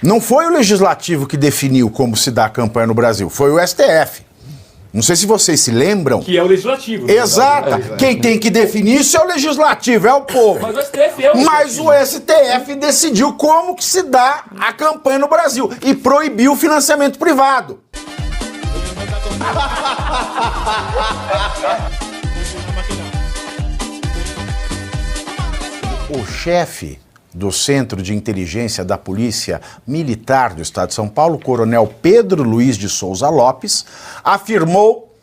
Não foi o Legislativo que definiu como se dá a campanha no Brasil, foi o STF. Não sei se vocês se lembram. Que é o Legislativo. Exato. Quem tem que definir isso é o Legislativo, é o povo. Mas o STF é o Mas o STF decidiu como que se dá a campanha no Brasil e proibiu o financiamento privado. O chefe do Centro de Inteligência da Polícia Militar do Estado de São Paulo, Coronel Pedro Luiz de Souza Lopes, afirmou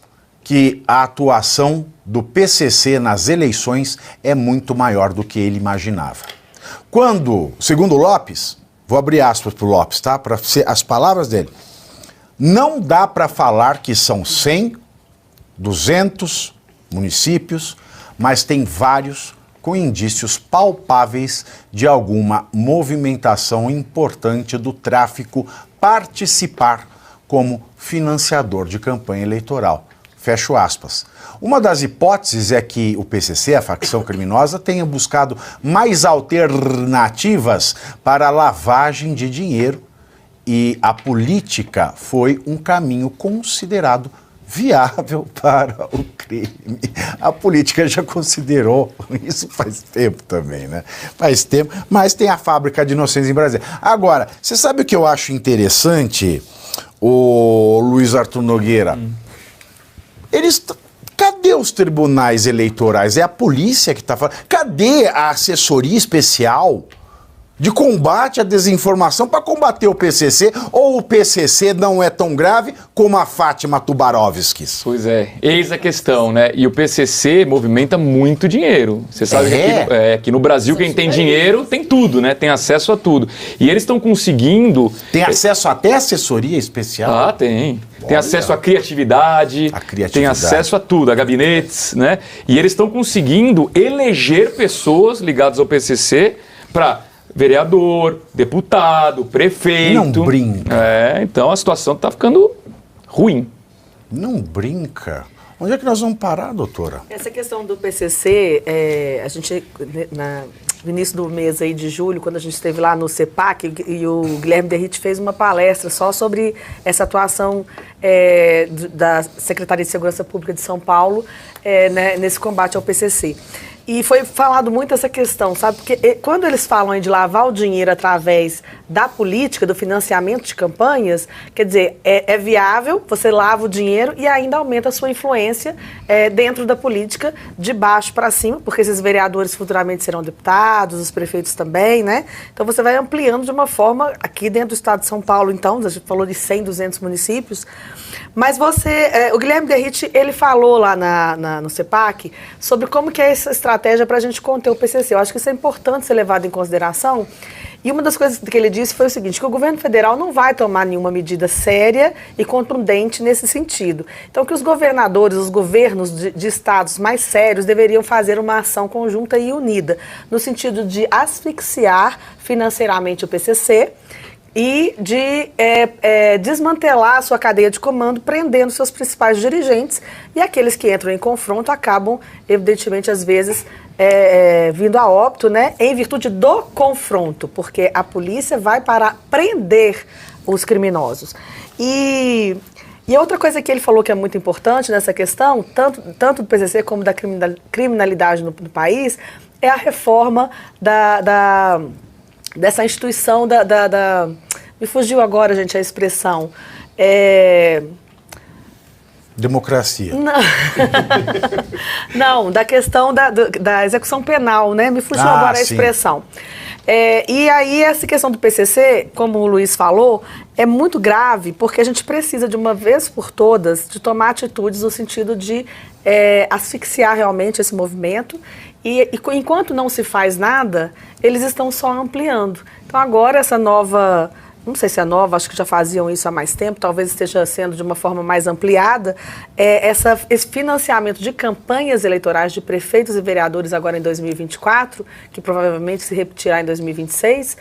que a atuação do PCC nas eleições é muito maior do que ele imaginava. Quando, segundo Lopes, vou abrir aspas para o Lopes, tá? Para as palavras dele, não dá para falar que são 100, 200 municípios, mas tem vários com indícios palpáveis de alguma movimentação importante do tráfico participar como financiador de campanha eleitoral. Fecho aspas. Uma das hipóteses é que o PCC, a facção criminosa, tenha buscado mais alternativas para a lavagem de dinheiro e a política foi um caminho considerado viável para o crime. A política já considerou, isso faz tempo também, né? Faz tempo, mas tem a fábrica de inocentes em Brasília. Agora, você sabe o que eu acho interessante, o Luiz Arthur Nogueira? Cadê os tribunais eleitorais? É a polícia que está falando. Cadê a assessoria especial de combate à desinformação para combater o PCC, ou o PCC não é tão grave como a Fátima Tubarovskis? Pois é, eis a questão, né? E o PCC movimenta muito dinheiro. Você sabe que aqui no Brasil quem tem dinheiro tem tudo, né? Tem acesso a tudo. E eles estão conseguindo... Tem acesso até à assessoria especial? Ah, tem. Tem acesso à criatividade, tem acesso a tudo, a gabinetes, né? E eles estão conseguindo eleger pessoas ligadas ao PCC para vereador, deputado, prefeito. Não brinca. Então a situação está ficando ruim. Não brinca. Onde é que nós vamos parar, doutora? Essa questão do PCC, a gente, no início do mês aí de julho, quando a gente esteve lá no CEPAC, e o Guilherme Derrite fez uma palestra só sobre essa atuação da Secretaria de Segurança Pública de São Paulo nesse combate ao PCC. E foi falado muito essa questão, sabe? Porque quando eles falam de lavar o dinheiro através da política, do financiamento de campanhas, quer dizer, é viável, você lava o dinheiro e ainda aumenta a sua influência dentro da política, de baixo para cima, porque esses vereadores futuramente serão deputados, os prefeitos também, né? Então você vai ampliando de uma forma, aqui dentro do estado de São Paulo, então, a gente falou de 100, 200 municípios, mas o Guilherme Derrite, ele falou lá no CEPAC sobre como que é essa estratégia para a gente conter o PCC. Eu acho que isso é importante ser levado em consideração. E uma das coisas que ele disse foi o seguinte, que o governo federal não vai tomar nenhuma medida séria e contundente nesse sentido. Então, que os governadores, os governos de estados mais sérios deveriam fazer uma ação conjunta e unida, no sentido de asfixiar financeiramente o PCC, e de desmantelar a sua cadeia de comando, prendendo seus principais dirigentes, e aqueles que entram em confronto acabam, evidentemente, às vezes, vindo a óbito, né, em virtude do confronto, porque a polícia vai para prender os criminosos. E outra coisa que ele falou que é muito importante nessa questão, tanto do PCC como da criminalidade no país, é a reforma dessa instituição me fugiu agora, gente, a expressão. Democracia. Não, não, da questão da execução penal, né? Me fugiu agora a expressão. E aí essa questão do PCC, como o Luiz falou, é muito grave, porque a gente precisa, de uma vez por todas, de tomar atitudes no sentido de asfixiar realmente esse movimento. E enquanto não se faz nada, eles estão só ampliando. Então agora essa nova, não sei se é nova, acho que já faziam isso há mais tempo, talvez esteja sendo de uma forma mais ampliada, esse financiamento de campanhas eleitorais de prefeitos e vereadores agora em 2024, que provavelmente se repetirá em 2026,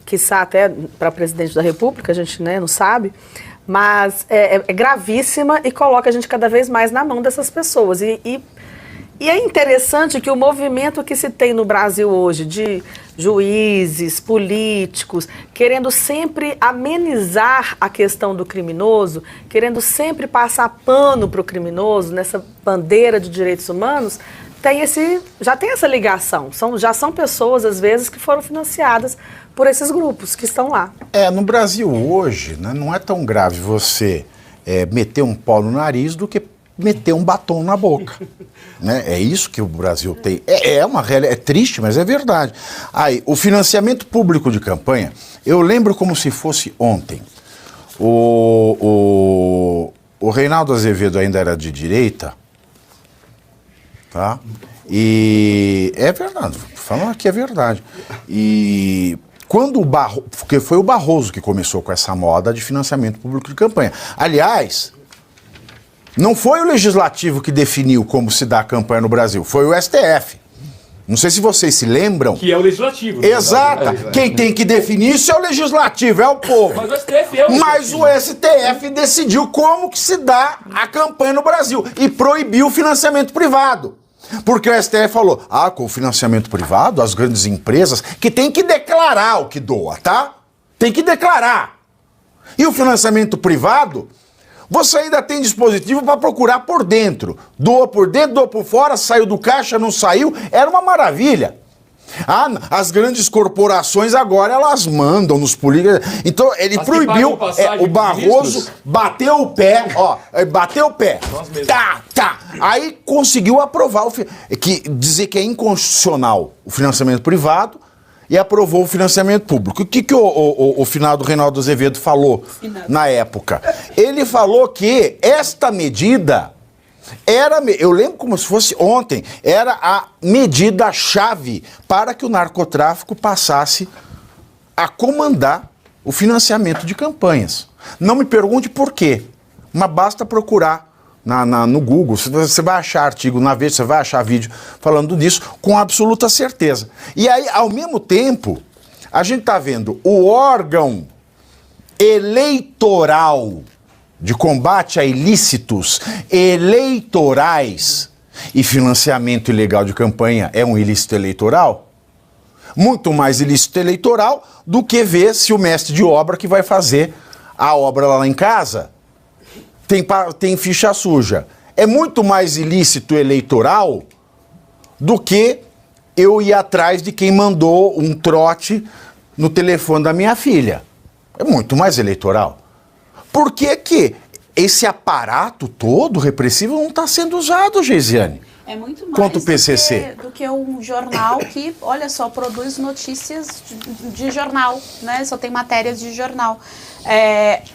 quiçá até para presidente da República, a gente não sabe, mas é gravíssima e coloca a gente cada vez mais na mão dessas pessoas. E é interessante que o movimento que se tem no Brasil hoje de juízes, políticos, querendo sempre amenizar a questão do criminoso, querendo sempre passar pano para o criminoso, nessa bandeira de direitos humanos, já tem essa ligação. Já são pessoas, às vezes, que foram financiadas por esses grupos que estão lá. No Brasil hoje, né, não é tão grave você meter um pau no nariz do que meter um batom na boca. Né? É isso que o Brasil tem. É triste, mas é verdade. Aí, o financiamento público de campanha, eu lembro como se fosse ontem. O Reinaldo Azevedo ainda era de direita, tá? E é verdade, falando aqui é verdade. E quando porque foi o Barroso que começou com essa moda de financiamento público de campanha. Aliás, não foi o Legislativo que definiu como se dá a campanha no Brasil, foi o STF. Não sei se vocês se lembram. Que é o Legislativo. Exato. Quem tem que definir isso é o Legislativo, é o povo. Mas o STF é o Mas o STF decidiu como que se dá a campanha no Brasil e proibiu o financiamento privado. Porque o STF falou, com o financiamento privado, as grandes empresas, que tem que declarar o que doa, tá? Tem que declarar. E o financiamento privado, você ainda tem dispositivo para procurar por dentro. Doa por dentro, doa por fora, saiu do caixa, não saiu. Era uma maravilha. As grandes corporações agora elas mandam nos políticos. Então ele proibiu. O Barroso bateu o pé, bateu o pé. Tá. Aí conseguiu aprovar dizer que é inconstitucional o financiamento privado. E aprovou o financiamento público. O que o finado Reinaldo Azevedo falou na época? Ele falou que esta medida eu lembro como se fosse ontem, era a medida-chave para que o narcotráfico passasse a comandar o financiamento de campanhas. Não me pergunte por quê, mas basta procurar no Google, você vai achar artigo na Veja, você vai achar vídeo falando disso com absoluta certeza. E aí, ao mesmo tempo, a gente está vendo o órgão eleitoral de combate a ilícitos eleitorais, e financiamento ilegal de campanha é um ilícito eleitoral, muito mais ilícito eleitoral do que ver se o mestre de obra que vai fazer a obra lá em casa tem ficha suja. É muito mais ilícito eleitoral do que eu ir atrás de quem mandou um trote no telefone da minha filha. É muito mais eleitoral. Por que esse aparato todo repressivo não está sendo usado, Geisiane? É muito mais quanto o PCC. Do que um jornal que, olha só, produz notícias de jornal, né? Só tem matérias de jornal.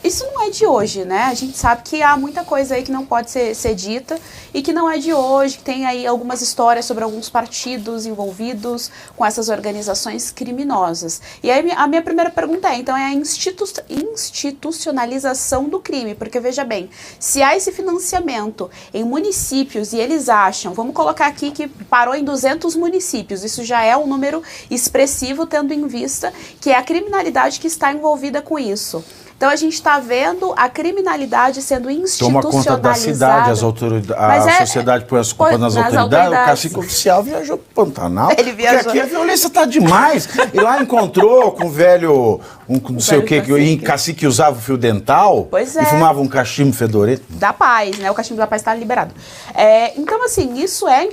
Isso não é de hoje, né? A gente sabe que há muita coisa aí que não pode ser dita e que não é de hoje, que tem aí algumas histórias sobre alguns partidos envolvidos com essas organizações criminosas. E aí a minha primeira pergunta então é a institucionalização do crime, porque veja bem, se há esse financiamento em municípios e eles acham, vamos colocar aqui que parou em 200 municípios, isso já é um número expressivo tendo em vista que é a criminalidade que está envolvida com isso. Então a gente está vendo a criminalidade sendo institucionalizada. Toma conta da cidade, a sociedade põe as culpas nas autoridades. O cacique oficial viajou para o Pantanal. Ele viajou. Porque aqui a violência está demais. E lá encontrou com o velho, não sei o que, o cacique usava o fio dental e fumava um cachimbo fedorento. Da paz, né? O cachimbo da paz está liberado. Então, assim, isso é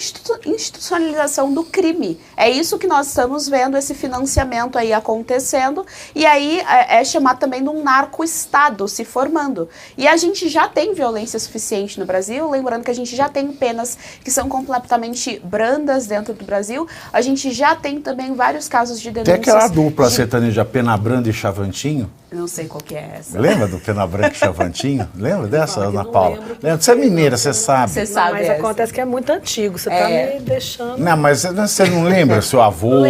institucionalização do crime. É isso que nós estamos vendo, esse financiamento aí acontecendo. E aí é chamado também de um narco-estado se formando. E a gente já tem violência suficiente no Brasil, lembrando que a gente já tem penas que são completamente brandas dentro do Brasil. A gente já tem também vários casos de denúncias. Tem aquela dupla sertaneja Pena Branda e Chavantinho? Não sei qual que é essa. Lembra do Pena Branca e Chavantinho? Lembra dessa, Ana Paula? Lembra? Você é mineira, você sabe. Você sabe. Mas acontece que é muito antigo, você tá me deixando... Não, mas você não lembra seu avô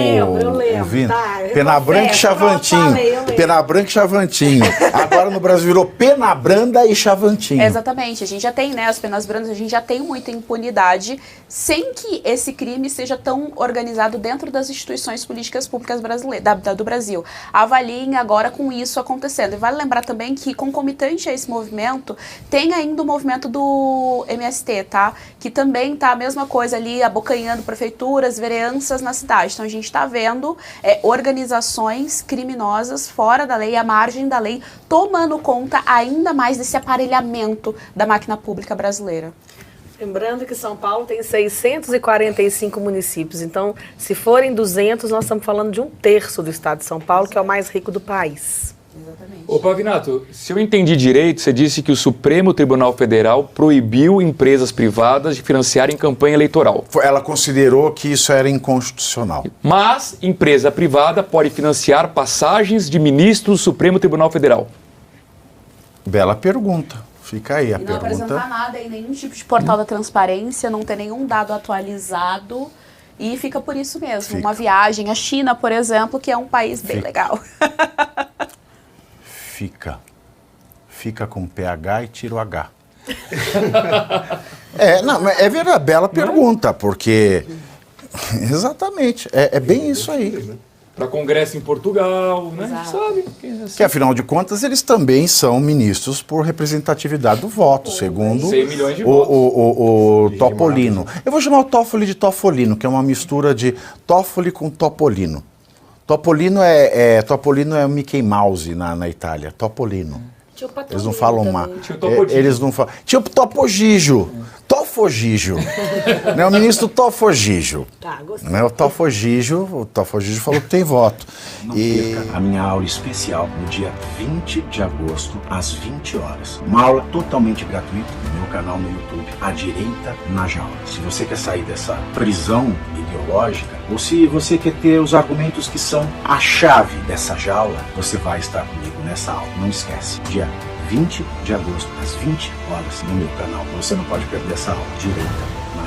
ouvindo? Tá, Pena Branca e Chavantinho. Pena Branca e Chavantinho. Agora no Brasil virou Pena Branda e Chavantinho. Exatamente. A gente já tem, né, as penas brandas, a gente já tem muita impunidade sem que esse crime seja tão organizado dentro das instituições políticas públicas brasileiras, do Brasil. Avaliem agora com isso acontecendo. E vale lembrar também que, concomitante a esse movimento, tem ainda o movimento do MST, tá? Que também tá a mesma coisa ali, abocanhando prefeituras, vereanças na cidade. Então a gente está vendo organizações criminosas fora da lei, à margem da lei, tomando conta ainda mais desse aparelhamento da máquina pública brasileira. Lembrando que São Paulo tem 645 municípios, então se forem 200, nós estamos falando de 1/3 do estado de São Paulo, que é o mais rico do país. Exatamente. Ô, Pavinato, se eu entendi direito, você disse que o Supremo Tribunal Federal proibiu empresas privadas de financiarem campanha eleitoral. Ela considerou que isso era inconstitucional. Mas empresa privada pode financiar passagens de ministros do Supremo Tribunal Federal. Bela pergunta. Fica aí a não pergunta. Apresentar nada em nenhum tipo de portal da transparência, não ter nenhum dado atualizado e fica por isso mesmo. Uma viagem à China, por exemplo, que é um país bem legal. Fica com PH e tira o H. Não, é verdade, bela pergunta, porque exatamente, é bem isso aí. Para congresso em Portugal, né? Exato. Sabe? Que afinal de contas eles também são ministros por representatividade do voto, segundo 100 milhões de o Topolino. Eu vou chamar o Toffoli de Tofolino, que é uma mistura de Toffoli com Topolino. Topolino é o Mickey Mouse na Itália, Topolino. Eles não falam eles não falam. Tinha o Topogijo. Tofogijo. Né, o ministro Tofogijo. Tá, gostei. Né, o Tofogijo falou que tem voto. Não perca a minha aula especial no dia 20 de agosto, às 20 horas. Uma aula totalmente gratuita no meu canal no YouTube, A Direita na Jaula. Se você quer sair dessa prisão ideológica, ou se você quer ter os argumentos que são a chave dessa jaula, você vai estar comigo nessa aula. Não esquece, dia 20 de agosto, às 20 horas, no meu canal. Você não pode perder essa aula. Direita